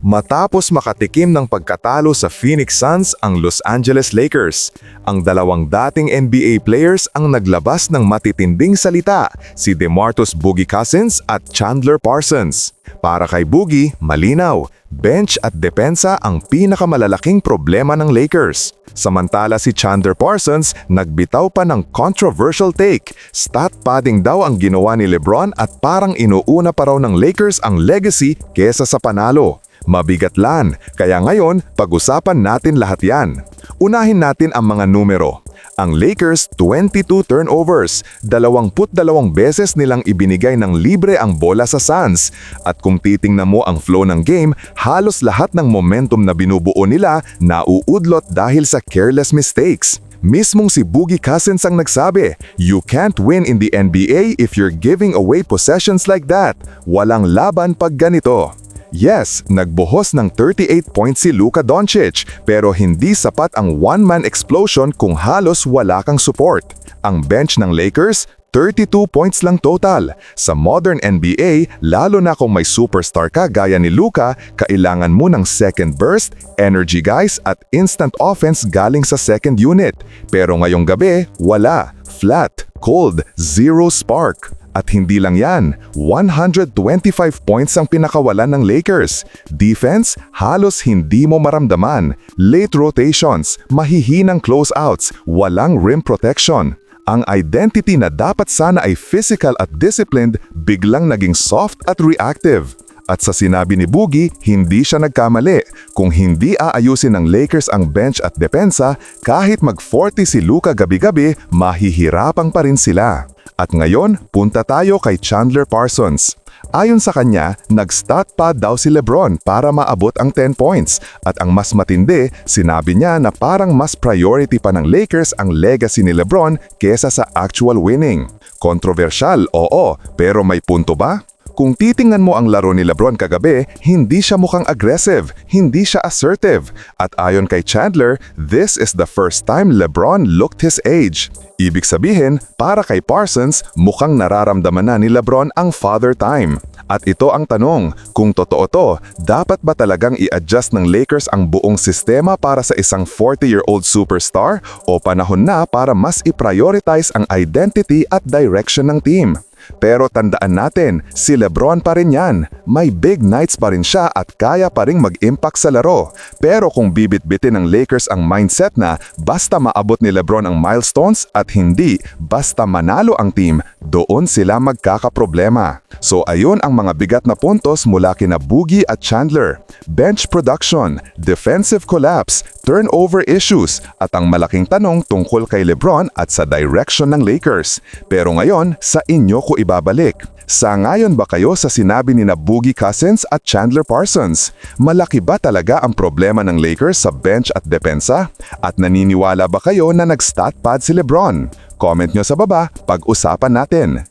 Matapos makatikim ng pagkatalo sa Phoenix Suns ang Los Angeles Lakers, ang dalawang dating NBA players ang naglabas ng matitinding salita, si DeMarcus Boogie Cousins at Chandler Parsons. Para kay Boogie, malinaw, bench at depensa ang pinakamalalaking problema ng Lakers. Samantala si Chandler Parsons nagbitaw pa ng controversial take. Stat padding daw ang ginawa ni LeBron at parang inuuna pa raw ng Lakers ang legacy kesa sa panalo. Mabigat lan, kaya ngayon pag-usapan natin lahat yan. Unahin natin ang mga numero. Ang Lakers 22 turnovers, 22 beses nilang ibinigay ng libre ang bola sa Suns. At kung titingnan mo ang flow ng game, halos lahat ng momentum na binubuo nila nauudlot dahil sa careless mistakes. Mismong si Boogie Cousins ang nagsabi, "You can't win in the NBA if you're giving away possessions like that. Walang laban pag ganito." Yes, nagbuhos ng 38 points si Luka Doncic, pero hindi sapat ang one-man explosion kung halos wala kang support. Ang bench ng Lakers, 32 points lang total. Sa modern NBA, lalo na kung may superstar ka gaya ni Luka, kailangan mo ng second burst, energy guys at instant offense galing sa second unit. Pero ngayong gabi, wala. Flat, cold, zero spark. At hindi lang yan, 125 points ang pinakawalan ng Lakers. Defense, halos hindi mo maramdaman. Late rotations, mahihinang closeouts, walang rim protection. Ang identity na dapat sana ay physical at disciplined, biglang naging soft at reactive. At sa sinabi ni Boogie, hindi siya nagkamali. Kung hindi aayusin ng Lakers ang bench at depensa, kahit mag-40 si Luka gabi-gabi, mahihirapang pa rin sila. At ngayon, punta tayo kay Chandler Parsons. Ayon sa kanya, nag-stat pad daw si LeBron para maabot ang 10 points. At ang mas matindi, sinabi niya na parang mas priority pa ng Lakers ang legacy ni LeBron kesa sa actual winning. Kontrobersyal, oo, pero may punto ba? Kung titingnan mo ang laro ni LeBron kagabi, hindi siya mukhang aggressive, hindi siya assertive. At ayon kay Chandler, this is the first time LeBron looked his age. Ibig sabihin, para kay Parsons, mukhang nararamdaman na ni LeBron ang father time. At ito ang tanong, kung totoo to, dapat ba talagang i-adjust ng Lakers ang buong sistema para sa isang 40-year-old superstar o panahon na para mas i-prioritize ang identity at direction ng team? Pero tandaan natin, si LeBron pa rin yan. May big nights pa rin siya at kaya pa rin mag-impact sa laro. Pero kung bibit-bitin ng Lakers ang mindset na basta maabot ni LeBron ang milestones at hindi basta manalo ang team, doon sila magkakaproblema. So ayun ang mga bigat na puntos mula kina Boogie at Chandler. Bench production, defensive collapse, turnover issues, at ang malaking tanong tungkol kay LeBron at sa direction ng Lakers. Pero ngayon, sa inyo ko ibabalik. Sangayon ba kayo sa sinabi ni Boogie Cousins at Chandler Parsons? Malaki ba talaga ang problema ng Lakers sa bench at depensa? At naniniwala ba kayo na nag-stat pad si LeBron? Comment nyo sa baba, pag-usapan natin.